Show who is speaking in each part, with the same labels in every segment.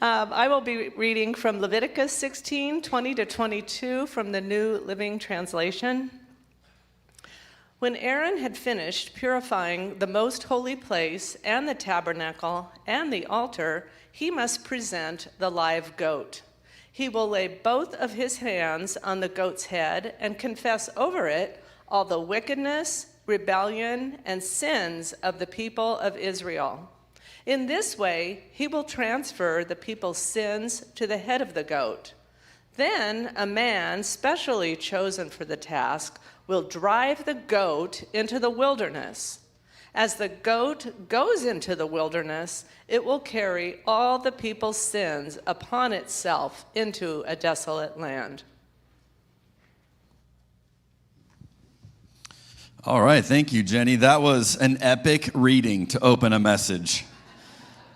Speaker 1: I will be reading from Leviticus 16, 20 to 22 from the New Living Translation. When Aaron had finished purifying the most holy place and the tabernacle and the altar, he must present the live goat. He will lay both of his hands on the goat's head and confess over it all the wickedness, rebellion, and sins of the people of Israel. In this way, he will transfer the people's sins to the head of the goat. Then a man specially chosen for the task will drive the goat into the wilderness. As the goat goes into the wilderness, it will carry all the people's sins upon itself into a desolate land.
Speaker 2: All right, thank you, Jenny. That was an epic reading to open a message.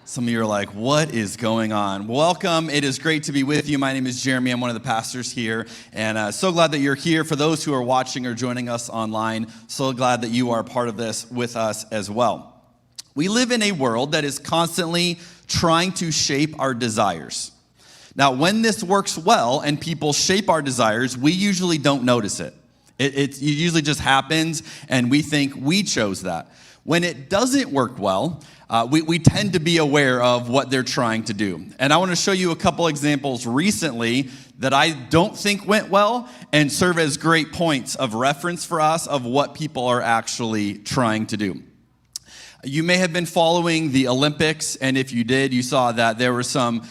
Speaker 2: Some of you are like, what is going on? Welcome. It is great to be with you. My name is Jeremy. I'm one of the pastors here, and so glad that you're here. For those who are watching or joining us online, so glad that you are part of this with us as well. We live in a world that is constantly trying to shape our desires. Now, when this works well and people shape our desires, we usually don't notice it. It usually just happens, and we think we chose that. When it doesn't work well, we tend to be aware of what they're trying to do. And I want to show you a couple examples recently that I don't think went well and serve as great points of reference for us of what people are actually trying to do. You may have been following the Olympics, and if you did, you saw that there were some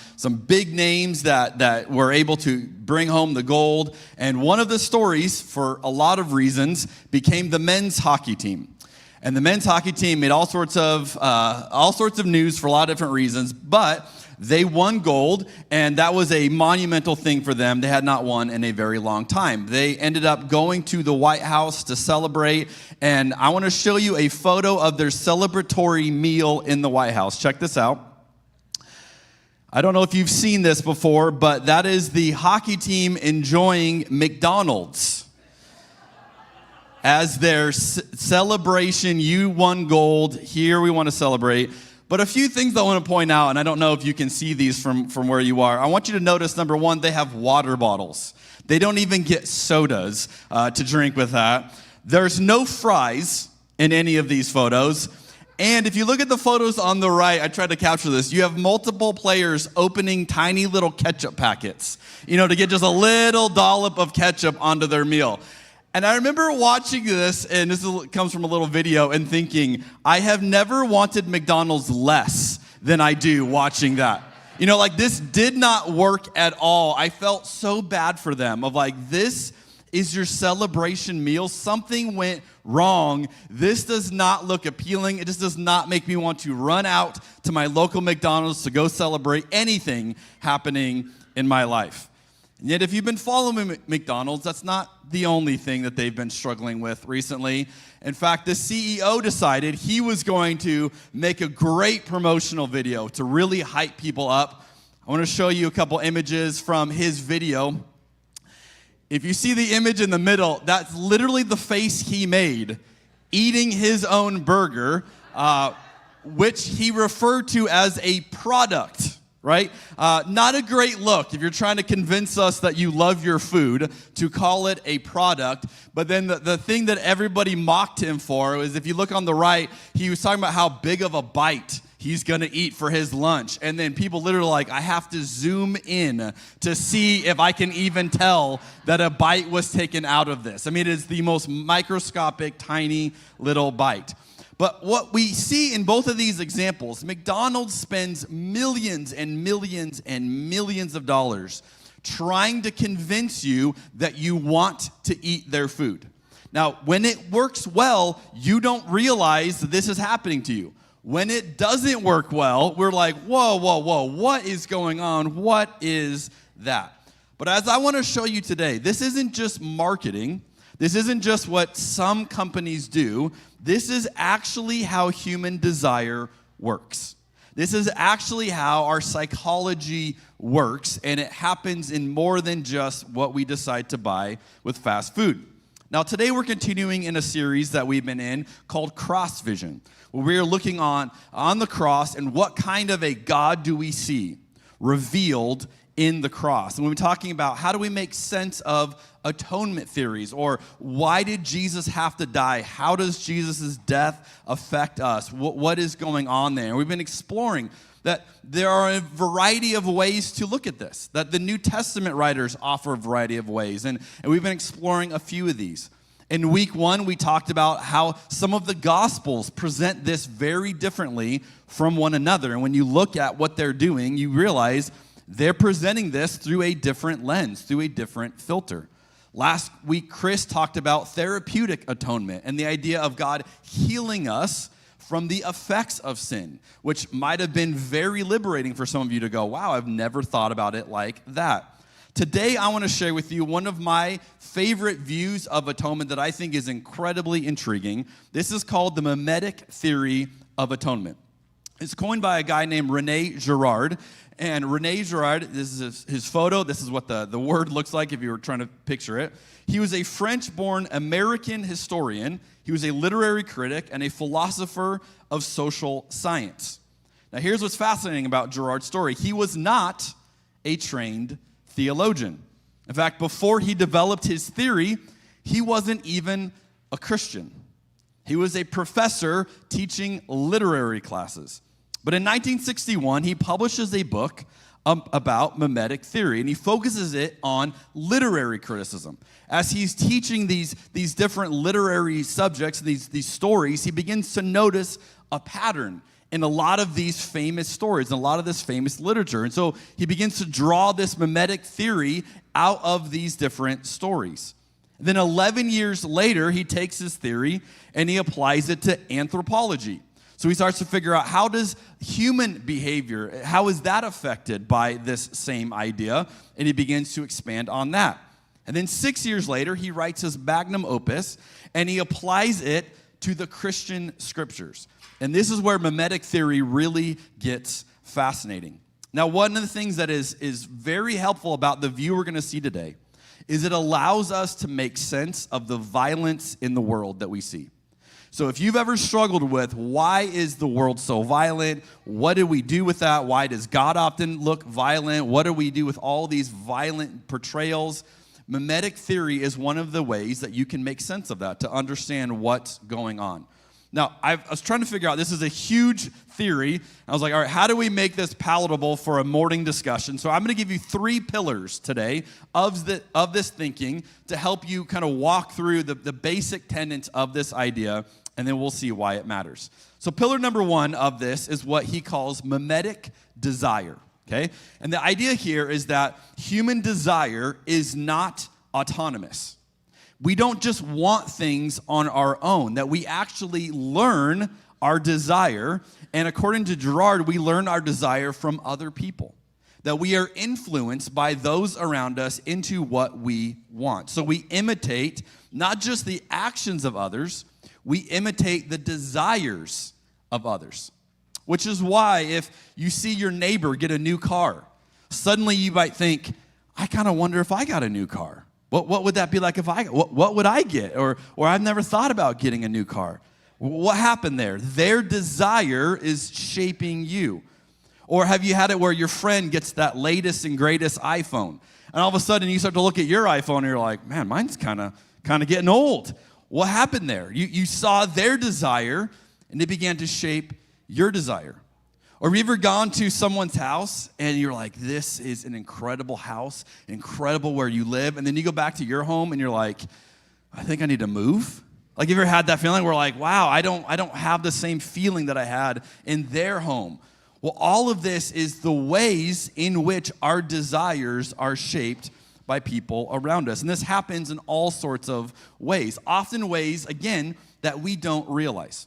Speaker 2: big names that were able to bring home the gold. And one of the stories, for a lot of reasons, became the men's hockey team. And the men's hockey team made all sorts of news for a lot of different reasons, but they won gold, and that was a monumental thing for them. They had not won in a very long time. They ended up going to the White House to celebrate, and I want to show you a photo of their celebratory meal in the White House. Check this out. I don't know if you've seen this before, but that is the hockey team enjoying McDonald's as their celebration. You won gold. Here we want to celebrate. But a few things I want to point out, and I don't know if you can see these from where you are. I want you to notice, number one, they have water bottles. They don't even get sodas to drink with that. There's no fries in any of these photos. And if you look at the photos on the right, I tried to capture this. You have multiple players opening tiny little ketchup packets, to get just a little dollop of ketchup onto their meal. And I remember watching this, and comes from a little video, and thinking, I have never wanted McDonald's less than I do watching that. This did not work at all. I felt so bad for them of this is your celebration meal. Something went wrong. This does not look appealing. It just does not make me want to run out to my local McDonald's to go celebrate anything happening in my life. And yet, if you've been following McDonald's, that's not the only thing that they've been struggling with recently. In fact, the CEO decided he was going to make a great promotional video to really hype people up. I want to show you a couple images from his video. If you see the image in the middle, that's literally the face he made eating his own burger, which he referred to as a product. Right? Not a great look if you're trying to convince us that you love your food to call it a product. But then the thing that everybody mocked him for is, if you look on the right, he was talking about how big of a bite he's going to eat for his lunch. And then people literally I have to zoom in to see if I can even tell that a bite was taken out of this. I mean, it is the most microscopic, tiny little bite. But what we see in both of these examples, McDonald's spends millions and millions and millions of dollars trying to convince you that you want to eat their food. Now, when it works well, you don't realize that this is happening to you. When it doesn't work well, we're like, whoa, what is going on? What is that? But as I want to show you today, this isn't just marketing. This isn't just what some companies do. This is actually how human desire works. This is actually how our psychology works, and it happens in more than just what we decide to buy with fast food. Now, today we're continuing in a series that we've been in called Cross Vision, where we are looking on the cross and what kind of a God do we see. revealed in the cross. And when we're talking about how do we make sense of atonement theories, or why did Jesus have to die? How does Jesus' death affect us? What is going on there? And we've been exploring that there are a variety of ways to look at this, that the New Testament writers offer a variety of ways, and we've been exploring a few of these. In week 1, we talked about how some of the Gospels present this very differently from one another, and when you look at what they're doing, you realize they're presenting this through a different lens, through a different filter. Last week, Chris talked about therapeutic atonement and the idea of God healing us from the effects of sin, which might have been very liberating for some of you to go, wow, I've never thought about it like that. Today, I want to share with you one of my favorite views of atonement that I think is incredibly intriguing. This is called the mimetic theory of atonement. It's coined by a guy named René Girard. And René Girard, this is his photo. This is what the word looks like if you were trying to picture it. He was a French-born American historian. He was a literary critic and a philosopher of social science. Now, here's what's fascinating about Girard's story. He was not a trained theologian. In fact, before he developed his theory, he wasn't even a Christian. He was a professor teaching literary classes. But in 1961, he publishes a book about mimetic theory, and he focuses it on literary criticism. As he's teaching these different literary subjects, these stories, he begins to notice a pattern in a lot of these famous stories, and a lot of this famous literature. And so he begins to draw this mimetic theory out of these different stories. Then 11 years later, he takes his theory and he applies it to anthropology. So he starts to figure out, how does human behavior, how is that affected by this same idea? And he begins to expand on that. And then 6 years later, he writes his magnum opus, and he applies it to the Christian scriptures. And this is where mimetic theory really gets fascinating. Now, one of the things that is very helpful about the view we're going to see today is it allows us to make sense of the violence in the world that we see. So if you've ever struggled with, why is the world so violent? What do we do with that? Why does God often look violent? What do we do with all these violent portrayals? Mimetic theory is one of the ways that you can make sense of that, to understand what's going on. Now, I was trying to figure out, this is a huge theory. I was like, all right, how do we make this palatable for a morning discussion? So I'm going to give you 3 pillars today of this thinking to help you kind of walk through the basic tenets of this idea, and then we'll see why it matters. So pillar number 1 of this is what he calls mimetic desire, okay? And the idea here is that human desire is not autonomous. We don't just want things on our own, that we actually learn our desire. And according to Girard, we learn our desire from other people, that we are influenced by those around us into what we want. So we imitate not just the actions of others, we imitate the desires of others, which is why if you see your neighbor get a new car, suddenly you might think, I kind of wonder if I got a new car. What would that be like if what would I get? Or I've never thought about getting a new car. What happened there? Their desire is shaping you. Or have you had it where your friend gets that latest and greatest iPhone, and all of a sudden you start to look at your iPhone and you're like, man, mine's kind of getting old. What happened there? You saw their desire and it began to shape your desire. Or have you ever gone to someone's house and you're like, this is an incredible house, incredible where you live, and then you go back to your home and you're like, I think I need to move? Like, you ever had that feeling where like, wow, I don't have the same feeling that I had in their home? Well, all of this is the ways in which our desires are shaped by people around us. And this happens in all sorts of ways, often ways, again, that we don't realize.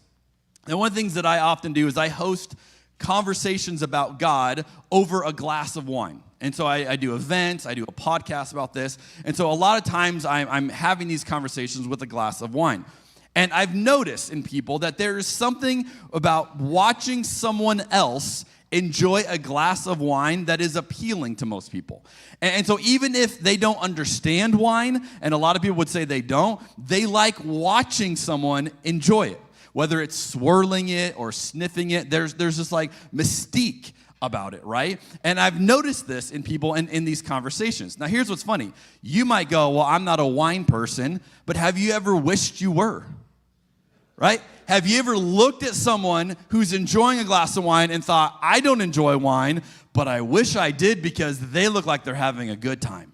Speaker 2: And one of the things that I often do is I host conversations about God over a glass of wine. And so I do events, I do a podcast about this. And so a lot of times I'm having these conversations with a glass of wine. And I've noticed in people that there is something about watching someone else enjoy a glass of wine that is appealing to most people. And so even if they don't understand wine, and a lot of people would say they don't, they like watching someone enjoy it. Whether it's swirling it or sniffing it, there's this like mystique about it, right? And I've noticed this in people in these conversations. Now, here's what's funny. You might go, well, I'm not a wine person, but have you ever wished you were? Right? Have you ever looked at someone who's enjoying a glass of wine and thought, I don't enjoy wine, but I wish I did because they look like they're having a good time?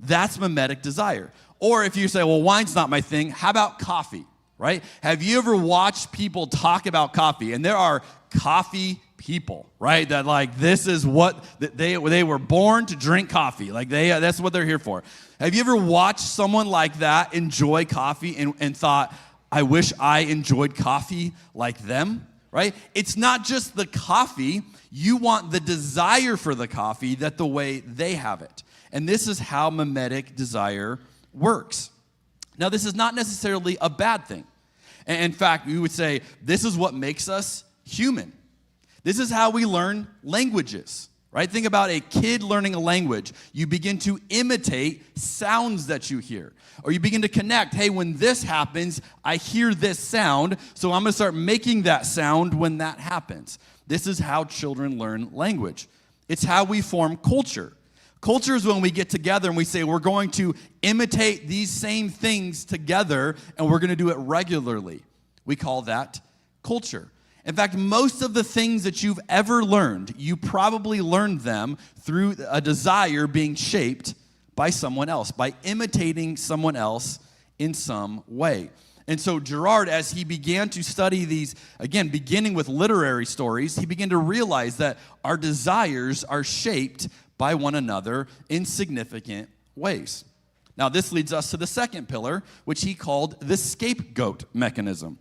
Speaker 2: That's mimetic desire. Or if you say, well, wine's not my thing, how about coffee, right? Have you ever watched people talk about coffee? And there are coffee people, right? That like, this is what, they were born to drink coffee. Like that's what they're here for. Have you ever watched someone like that enjoy coffee and thought, I wish I enjoyed coffee like them, right? It's not just the coffee. You want the desire for the coffee that the way they have it. And this is how mimetic desire works. Now, this is not necessarily a bad thing. In fact, we would say this is what makes us human. This is how we learn languages, right? Think about a kid learning a language. You begin to imitate sounds that you hear. Or you begin to connect, hey, when this happens, I hear this sound, so I'm going to start making that sound when that happens. This is how children learn language. It's how we form culture. Culture is when we get together and we say we're going to imitate these same things together and we're going to do it regularly. We call that culture. In fact, most of the things that you've ever learned, you probably learned them through a desire being shaped by someone else, by imitating someone else in some way. And so Girard, as he began to study these, again, beginning with literary stories, he began to realize that our desires are shaped by one another in significant ways. Now, this leads us to the second pillar, which he called the scapegoat mechanism.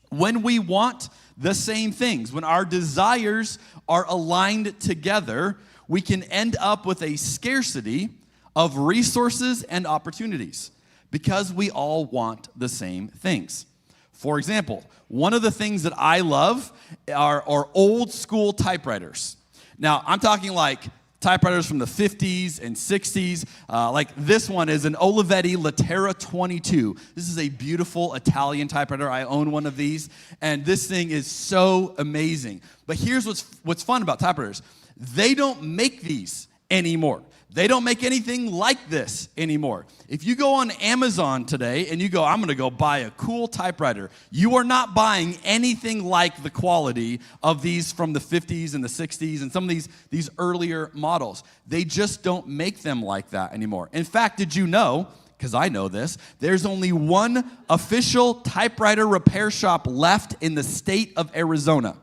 Speaker 2: When we want the same things, when our desires are aligned together, we can end up with a scarcity of resources and opportunities because we all want the same things. For example, one of the things that I love are old school typewriters. Now, I'm talking like typewriters from the 50s and 60s. Like this one is an Olivetti Latera 22. This is a beautiful Italian typewriter. I own one of these, and this thing is so amazing. But here's what's fun about typewriters. They don't make these anymore. They don't make anything like this anymore. If you go on Amazon today and you go, I'm going to go buy a cool typewriter, you are not buying anything like the quality of these from the 50s and the 60s and some of these earlier models. They just don't make them like that anymore. In fact, did you know, because I know this, there's only one official typewriter repair shop left in the state of Arizona.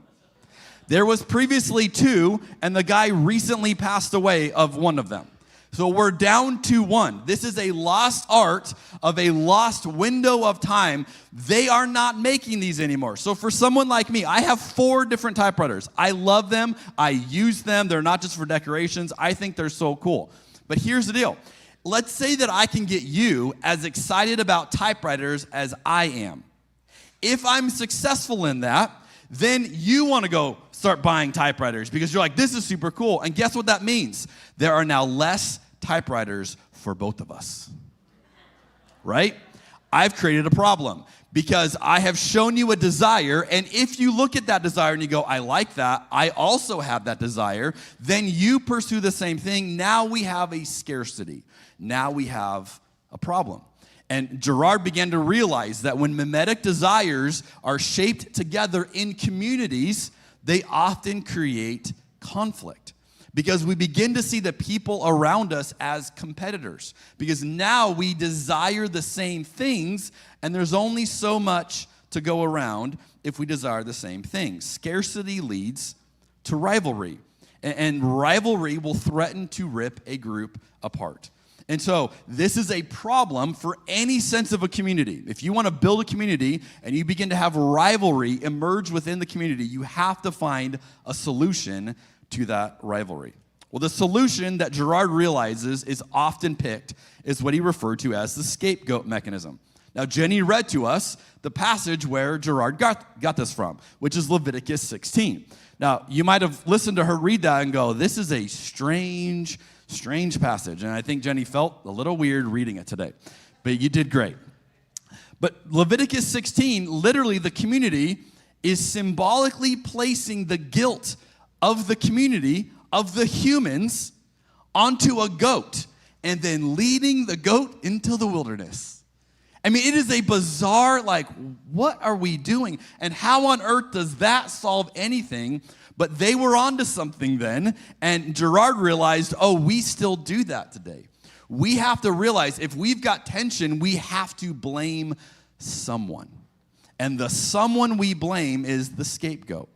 Speaker 2: There was previously two, and the guy recently passed away of one of them. So we're down to one. This is a lost art of a lost window of time. They are not making these anymore. So for someone like me, I have 4 different typewriters. I love them. I use them. They're not just for decorations. I think they're so cool. But here's the deal. Let's say that I can get you as excited about typewriters as I am. If I'm successful in that, then you want to go start buying typewriters because you're like, this is super cool. And guess what that means? There are now less typewriters for both of us, right? I've created a problem because I have shown you a desire, and if you look at that desire and you go, I like that, I also have that desire, then you pursue the same thing. Now we have a scarcity. Now we have a problem. And Girard began to realize that when mimetic desires are shaped together in communities, they often create conflict. Because we begin to see the people around us as competitors. Because now we desire the same things, and there's only so much to go around if we desire the same things. Scarcity leads to rivalry. And rivalry will threaten to rip a group apart. And so this is a problem for any sense of a community. If you want to build a community and you begin to have rivalry emerge within the community, you have to find a solution to that rivalry. Well, the solution that Girard realizes is often picked is what he referred to as the scapegoat mechanism. Now, Jenny read to us the passage where Girard got this from, which is Leviticus 16. Now, you might have listened to her read that and go, this is a strange passage. And I think Jenny felt a little weird reading it today. But you did great. But Leviticus 16, literally the community is symbolically placing the guilt of the community, of the humans, onto a goat, and then leading the goat into the wilderness. I mean, it is a bizarre, like, what are we doing? And how on earth does that solve anything? But they were onto something then, and Girard realized, oh, we still do that today. We have to realize if we've got tension, we have to blame someone. And the someone we blame is the scapegoat.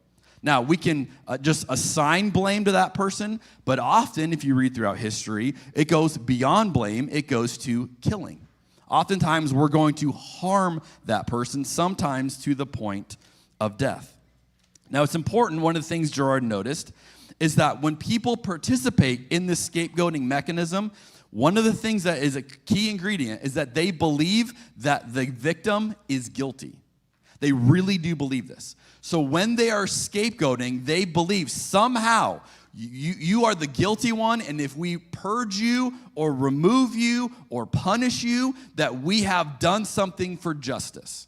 Speaker 2: Now, we can just assign blame to that person, but often, if you read throughout history, it goes beyond blame, it goes to killing. Oftentimes, we're going to harm that person, sometimes to the point of death. Now, it's important, one of the things Girard noticed is that when people participate in this scapegoating mechanism, one of the things that is a key ingredient is that they believe that the victim is guilty. They really do believe this. So when they are scapegoating, they believe somehow you are the guilty one, and if we purge you or remove you or punish you, that we have done something for justice.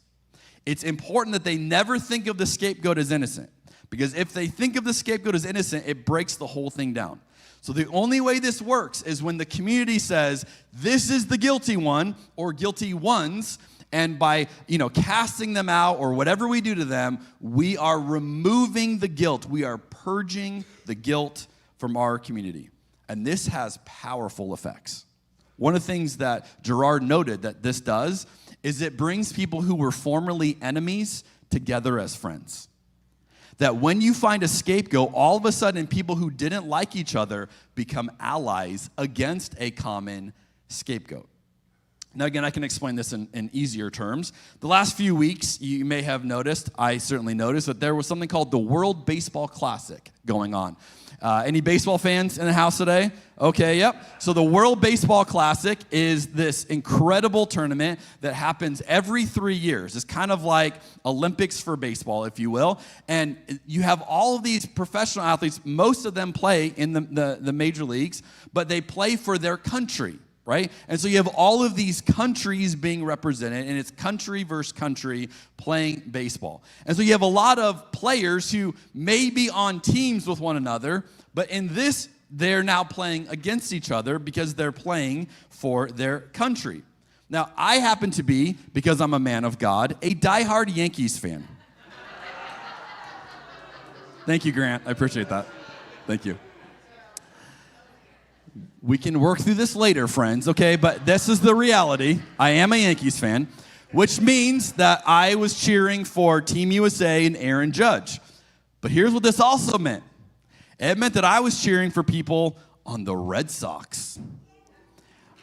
Speaker 2: It's important that they never think of the scapegoat as innocent, because if they think of the scapegoat as innocent, it breaks the whole thing down. So the only way this works is when the community says, this is the guilty one or guilty ones, and by, casting them out or whatever we do to them, we are removing the guilt. We are purging the guilt from our community. And this has powerful effects. One of the things that Girard noted that this does is it brings people who were formerly enemies together as friends. That when you find a scapegoat, all of a sudden people who didn't like each other become allies against a common scapegoat. Now, again, I can explain this in easier terms. The last few weeks, you may have noticed, I certainly noticed, that there was something called the World Baseball Classic going on. Any baseball fans in the house today? Okay, yep. So the World Baseball Classic is this incredible tournament that happens every 3 years. It's kind of like Olympics for baseball, if you will. And you have all of these professional athletes. Most of them play in the major leagues, but they play for their country, right? And so you have all of these countries being represented, and it's country versus country playing baseball. And so you have a lot of players who may be on teams with one another, but in this, they're now playing against each other because they're playing for their country. Now, I happen to be, because I'm a man of God, a diehard Yankees fan. Thank you, Grant. I appreciate that. Thank you. We can work through this later, friends, okay? But this is the reality. I am a Yankees fan, which means that I was cheering for Team USA and Aaron Judge. But here's what this also meant. It meant that I was cheering for people on the Red Sox.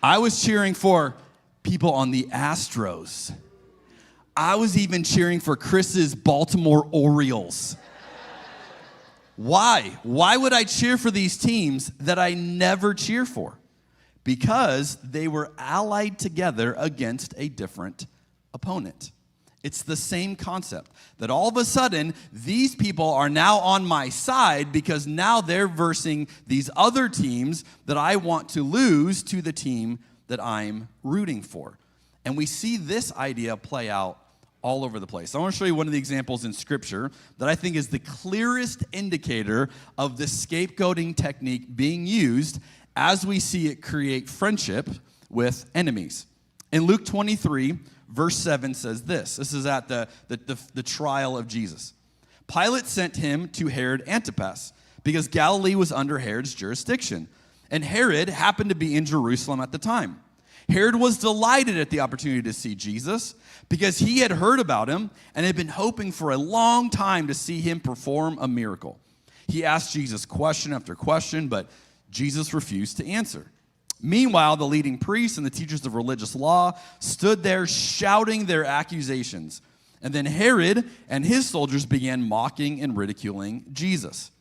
Speaker 2: I was cheering for people on the Astros. I was even cheering for Chris's Baltimore Orioles. Why? Why would I cheer for these teams that I never cheer for? Because they were allied together against a different opponent. It's the same concept, that all of a sudden, these people are now on my side because now they're versing these other teams that I want to lose to the team that I'm rooting for. And we see this idea play out all over the place. I want to show you one of the examples in Scripture that I think is the clearest indicator of the scapegoating technique being used as we see it create friendship with enemies. In Luke 23, verse 7 says this. This is at the trial of Jesus. Pilate sent him to Herod Antipas because Galilee was under Herod's jurisdiction, and Herod happened to be in Jerusalem at the time. Herod was delighted at the opportunity to see Jesus because he had heard about him and had been hoping for a long time to see him perform a miracle. He asked Jesus question after question, but Jesus refused to answer. Meanwhile, the leading priests and the teachers of religious law stood there shouting their accusations. And then Herod and his soldiers began mocking and ridiculing Jesus.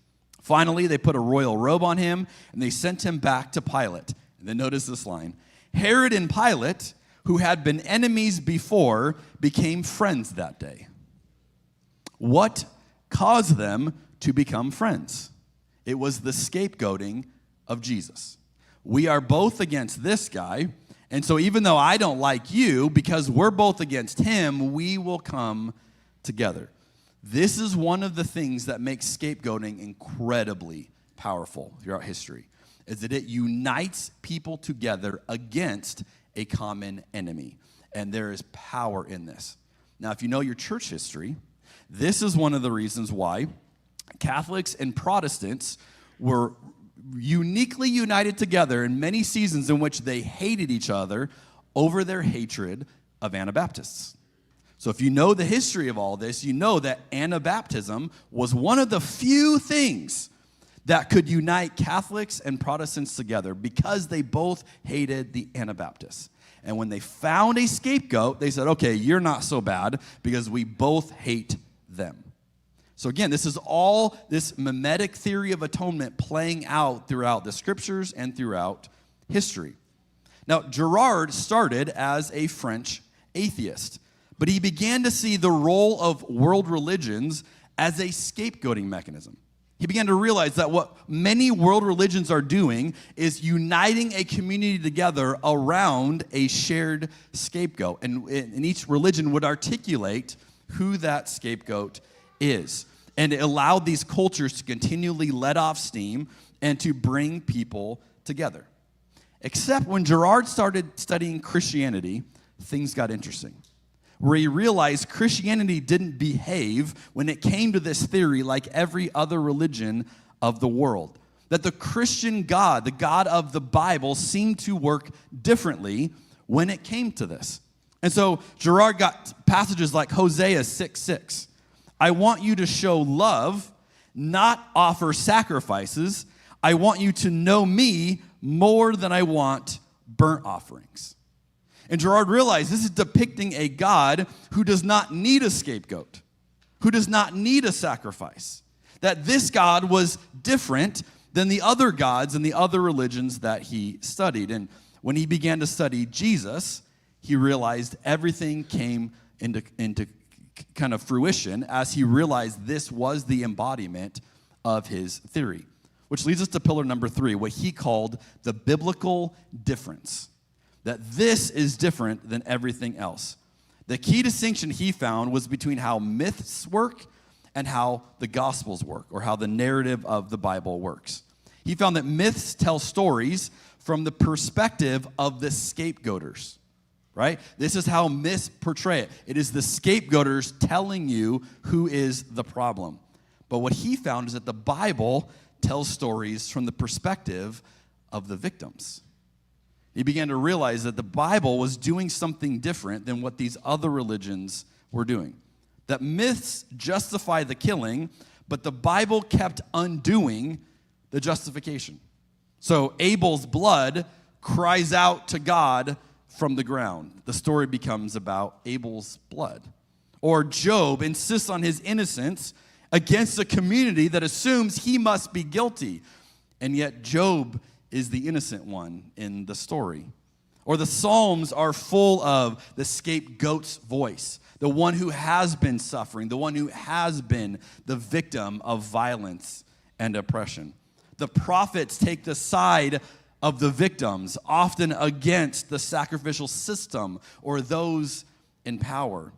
Speaker 2: Finally, they put a royal robe on him and they sent him back to Pilate. And then notice this line. Herod and Pilate, who had been enemies before, became friends that day. What caused them to become friends? It was the scapegoating of Jesus. We are both against this guy, and so even though I don't like you, because we're both against him, we will come together. This is one of the things that makes scapegoating incredibly powerful throughout history, is that it unites people together against a common enemy. And there is power in this. Now, if you know your church history, this is one of the reasons why Catholics and Protestants were uniquely united together in many seasons in which they hated each other over their hatred of Anabaptists. So if you know the history of all this, you know that Anabaptism was one of the few things that could unite Catholics and Protestants together because they both hated the Anabaptists. And when they found a scapegoat, they said, okay, you're not so bad because we both hate them. So again, this is all this mimetic theory of atonement playing out throughout the scriptures and throughout history. Now, Girard started as a French atheist, but he began to see the role of world religions as a scapegoating mechanism. He began to realize that what many world religions are doing is uniting a community together around a shared scapegoat. And each religion would articulate who that scapegoat is. And it allowed these cultures to continually let off steam and to bring people together. Except when Girard started studying Christianity, things got interesting, where he realized Christianity didn't behave when it came to this theory like every other religion of the world. That the Christian God, the God of the Bible, seemed to work differently when it came to this. And so Girard got passages like Hosea 6:6. I want you to show love, not offer sacrifices. I want you to know me more than I want burnt offerings. And Girard realized this is depicting a God who does not need a scapegoat, who does not need a sacrifice. That this God was different than the other gods and the other religions that he studied. And when he began to study Jesus, he realized everything came into kind of fruition as he realized this was the embodiment of his theory. Which leads us to pillar number 3, what he called the biblical difference. That this is different than everything else. The key distinction he found was between how myths work and how the Gospels work, or how the narrative of the Bible works. He found that myths tell stories from the perspective of the scapegoaters, right? This is how myths portray it. It is the scapegoaters telling you who is the problem. But what he found is that the Bible tells stories from the perspective of the victims. He began to realize that the Bible was doing something different than what these other religions were doing. That myths justify the killing, but the Bible kept undoing the justification. So Abel's blood cries out to God from the ground. The story becomes about Abel's blood. Or Job insists on his innocence against a community that assumes he must be guilty. And yet Job is the innocent one in the story. Or the Psalms are full of the scapegoat's voice, the one who has been suffering, the one who has been the victim of violence and oppression. The prophets take the side of the victims, often against the sacrificial system or those in power.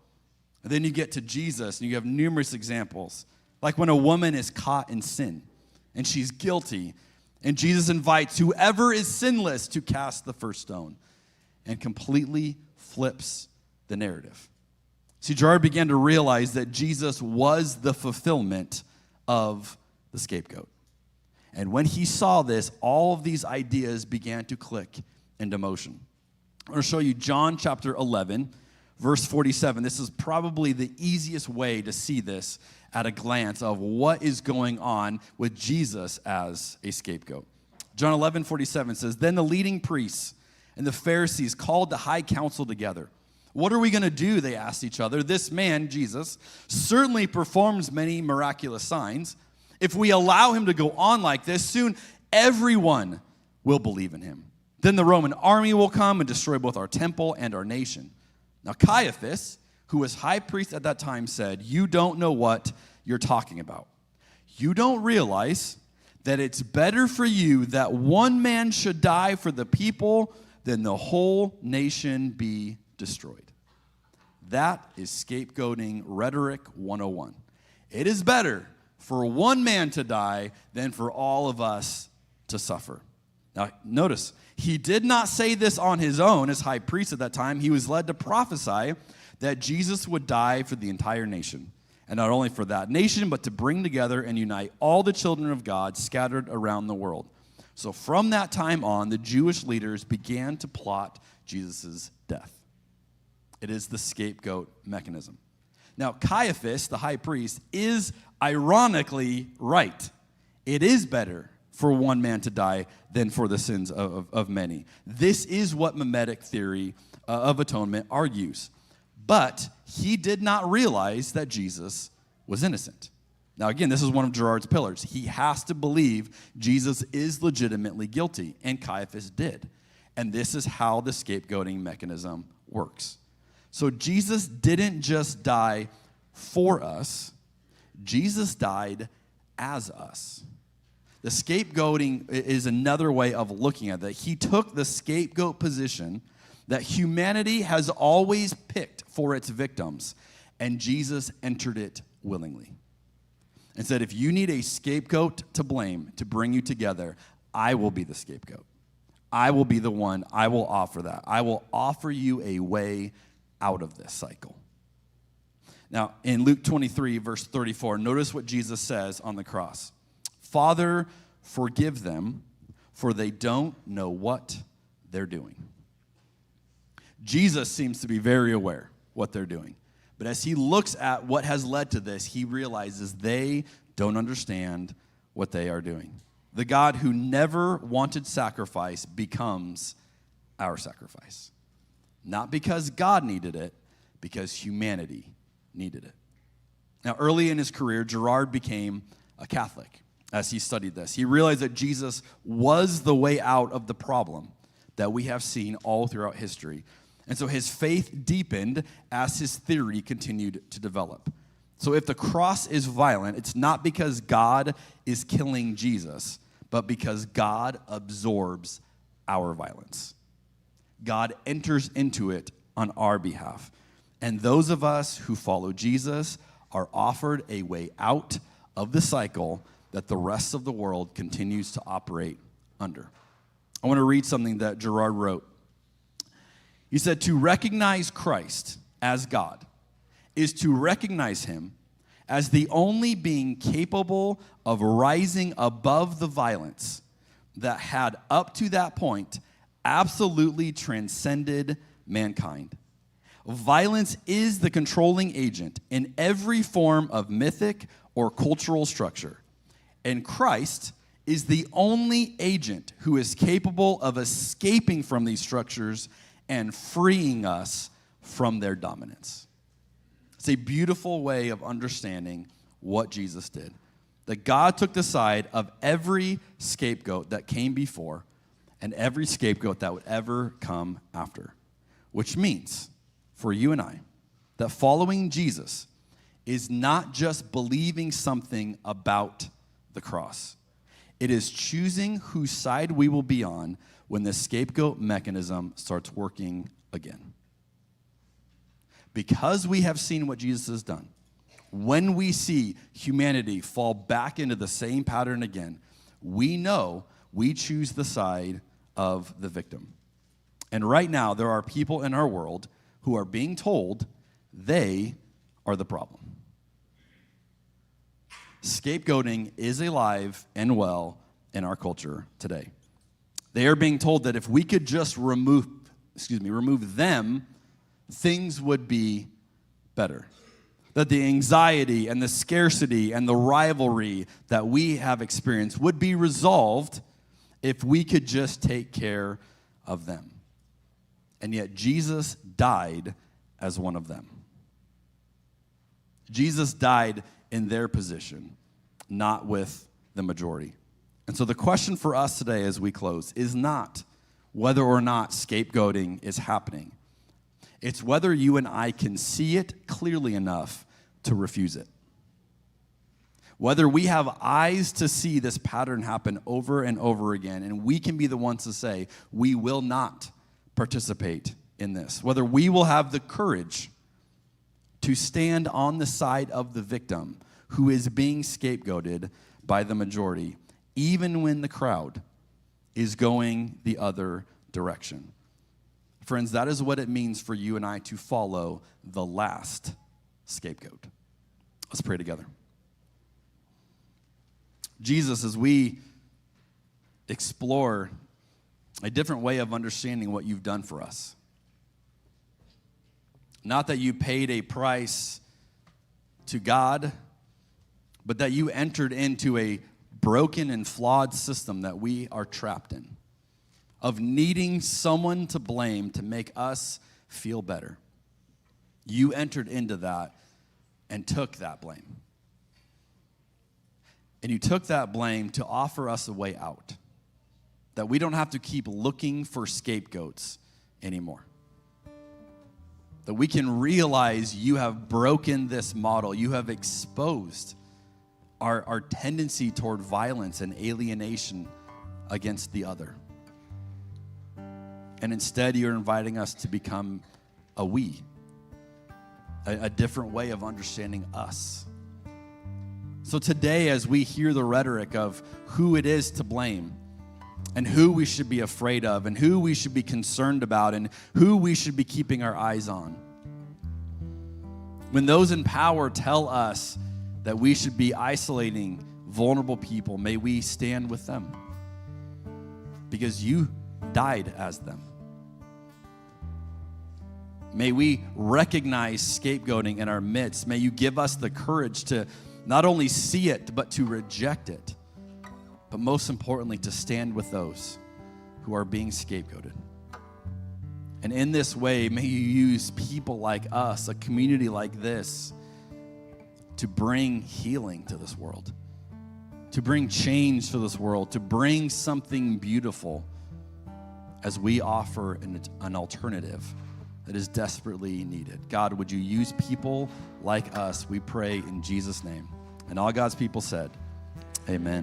Speaker 2: And then you get to Jesus, and you have numerous examples, like when a woman is caught in sin, and she's guilty, and Jesus invites whoever is sinless to cast the first stone, and completely flips the narrative. See, Girard began to realize that Jesus was the fulfillment of the scapegoat. And when he saw this, all of these ideas began to click into motion. I'm going to show you John chapter 11, verse 47. This is probably the easiest way to see this at a glance of what is going on with Jesus as a scapegoat. John 11:47 says, Then the leading priests and the Pharisees called the high council together. What are we going to do? They asked each other. This man, Jesus, certainly performs many miraculous signs. If we allow him to go on like this, soon everyone will believe in him. Then the Roman army will come and destroy both our temple and our nation. Now Caiaphas, who was high priest at that time, said, You don't know what you're talking about. You don't realize that it's better for you that one man should die for the people than the whole nation be destroyed. That is scapegoating rhetoric 101. It is better for one man to die than for all of us to suffer. Now, notice, he did not say this on his own as high priest at that time. He was led to prophesy that Jesus would die for the entire nation. And not only for that nation, but to bring together and unite all the children of God scattered around the world. So from that time on, the Jewish leaders began to plot Jesus' death. It is the scapegoat mechanism. Now, Caiaphas, the high priest, is ironically right. It is better for one man to die than for the sins of many. This is what mimetic theory of atonement argues. But he did not realize that Jesus was innocent. Now, again, this is one of Girard's pillars. He has to believe Jesus is legitimately guilty, and Caiaphas did. And this is how the scapegoating mechanism works. So Jesus didn't just die for us, Jesus died as us. The scapegoating is another way of looking at that. He took the scapegoat position that humanity has always picked for its victims, and Jesus entered it willingly. And said, if you need a scapegoat to blame to bring you together, I will be the scapegoat. I will be the one. I will offer that. I will offer you a way out of this cycle. Now, in Luke 23, verse 34, notice what Jesus says on the cross. Father, forgive them, for they don't know what they're doing. Jesus seems to be very aware what they're doing. But as he looks at what has led to this, he realizes they don't understand what they are doing. The God who never wanted sacrifice becomes our sacrifice. Not because God needed it, because humanity needed it. Now, early in his career, Girard became a Catholic as he studied this. He realized that Jesus was the way out of the problem that we have seen all throughout history. And so his faith deepened as his theory continued to develop. So if the cross is violent, it's not because God is killing Jesus, but because God absorbs our violence. God enters into it on our behalf. And those of us who follow Jesus are offered a way out of the cycle that the rest of the world continues to operate under. I want to read something that Girard wrote. He said, to recognize Christ as God is to recognize him as the only being capable of rising above the violence that had up to that point absolutely transcended mankind. Violence is the controlling agent in every form of mythic or cultural structure, and Christ is the only agent who is capable of escaping from these structures and freeing us from their dominance. It's a beautiful way of understanding what Jesus did. That God took the side of every scapegoat that came before and every scapegoat that would ever come after. Which means, for you and I, that following Jesus is not just believing something about the cross. It is choosing whose side we will be on when the scapegoat mechanism starts working again. Because we have seen what Jesus has done, when we see humanity fall back into the same pattern again, we know we choose the side of the victim. And right now, there are people in our world who are being told they are the problem. Scapegoating is alive and well in our culture today. They are being told that if we could just remove them, things would be better. That the anxiety and the scarcity and the rivalry that we have experienced would be resolved if we could just take care of them. And yet Jesus died as one of them. Jesus died in their position, not with the majority. And so the question for us today as we close is not whether or not scapegoating is happening. It's whether you and I can see it clearly enough to refuse it. Whether we have eyes to see this pattern happen over and over again, and we can be the ones to say, we will not participate in this. Whether we will have the courage to stand on the side of the victim who is being scapegoated by the majority, even when the crowd is going the other direction. Friends, that is what it means for you and I to follow the last scapegoat. Let's pray together. Jesus, as we explore a different way of understanding what you've done for us, not that you paid a price to God, but that you entered into a broken and flawed system that we are trapped in, of needing someone to blame to make us feel better. You entered into that and took that blame. And you took that blame to offer us a way out, that we don't have to keep looking for scapegoats anymore. That we can realize you have broken this model. You have exposed our tendency toward violence and alienation against the other. And instead, you're inviting us to become a we, a different way of understanding us. So today, as we hear the rhetoric of who it is to blame, and who we should be afraid of, and who we should be concerned about, and who we should be keeping our eyes on, when those in power tell us that we should be isolating vulnerable people, may we stand with them, because you died as them. May we recognize scapegoating in our midst. May you give us the courage to not only see it, but to reject it. But most importantly, to stand with those who are being scapegoated. And in this way, may you use people like us, a community like this, to bring healing to this world, to bring change to this world, to bring something beautiful as we offer an alternative that is desperately needed. God, would you use people like us? We pray in Jesus' name. And all God's people said, amen.